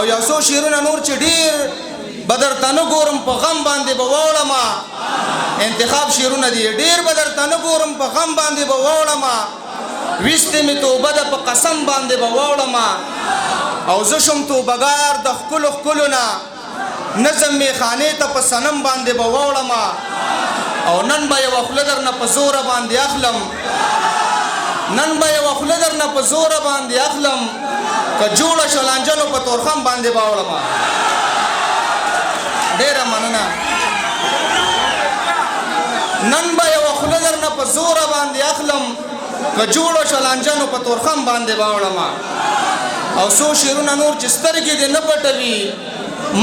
او یو څو شعرونه نور چې ډیر بدر تنه ګورم په غم باندې به وړما انتخاب شعرونه دي ډیر بدر تنه ګورم په غم باندې به وړما وشته می توبه د په قسم باندې به وړما او زه شم توبګار د خپل خپلونه نظم می خانه ته په سنم باندې به وړما او نن به یو خپل درنه په زور باندې اخلم نن به یو خپل درنه په زور باندې اخلم که جوړ شلانجنو په تورخم باندې به وړما ډیره مننه نن به یو خپل درنه په زور باندې اخلم که جوړ شلانجنو په تورخم باندې به وړما او سو شیرونه نور چې سترګې دې نه پټوي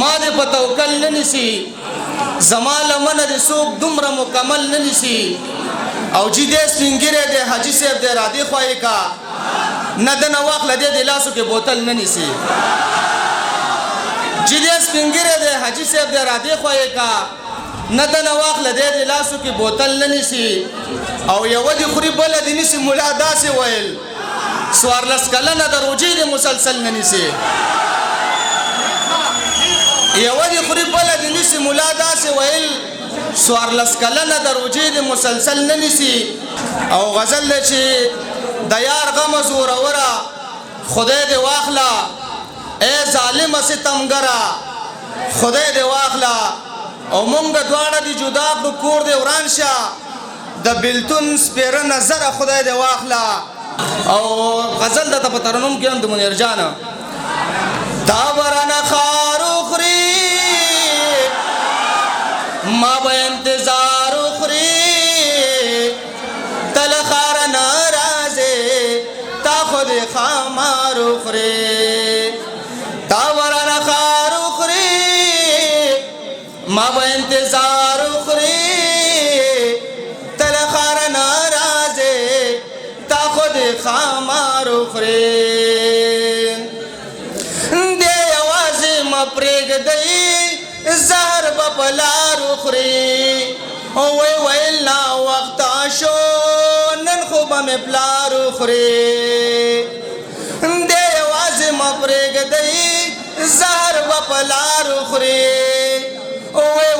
ما دې په توکل نه نیسي زما لمنه دې څوک دومره مکمل نه نیسي او چې دې سپینګیری دې حاجي صاحب دې را دې خواهی کا نه دنه واخله دې د لاسو کې بوتل نه نیسي چې دې سپینګیری دې حاجي صاحب دې را دې خواهی کا نه دنه واخله دې د لاسو کې بوتل نه نیسي او یوه دې خوري بله دې نیسي ملا داسې ویل څوارلس کلنه د روجې دې مسلسل نه نیسي یوه دې خوري بله دې نیسي ملا داسې ویل څوارلس کلنه د روجې دې مسلسل نه نیسي او غزل دی چې د یار غمه زوروره خدای دې واخله ای ظالمه ستمګره خدای دې واخله او مونږ دواړه دې جدا کړو کور دې وران شه د بېلتون سپېره نظره خدای دې واخله او غزل د ته په ترنم کې هم د منیر جانه دا برانه خار اخري ما به انتظار اخري تل خار ناراضه تا خود خامار اخري دا برانه خار اخري ما به انتظار اخري تل خار ناراضه تا خود خامار اخري پرېږدئ زهر به په لارو خوري ویل ناوخته شو نن خو به مې پلارو خوري دې یوازې مه پرېږدئ زهر به په لارو خوري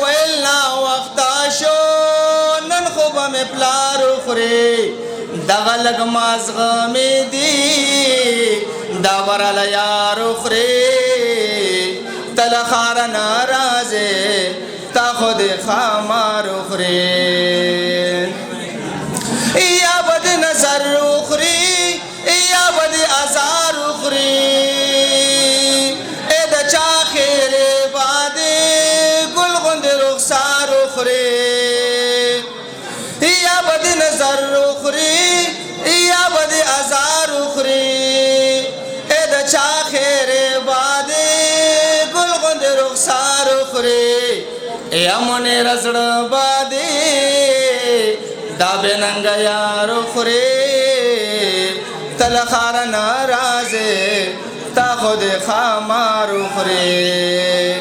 ویل ناوخته شو نن خو به مې پلارو خوري دغه لږ مازغه مې دي دا وراله یارو خوري تل خار ناراضه تا خود خامار اخری یا بد نظر اخری یا بد ازار اخری اے د چا خیر باد گل غند رخسار اخری یا بد نظر اخری یا بد ازار اخری اے د چا خیر باد رخسار اخری یا من رزڑ بادی دا بیننگ یار اخری تل خار ناراضه تا خود خامار اخری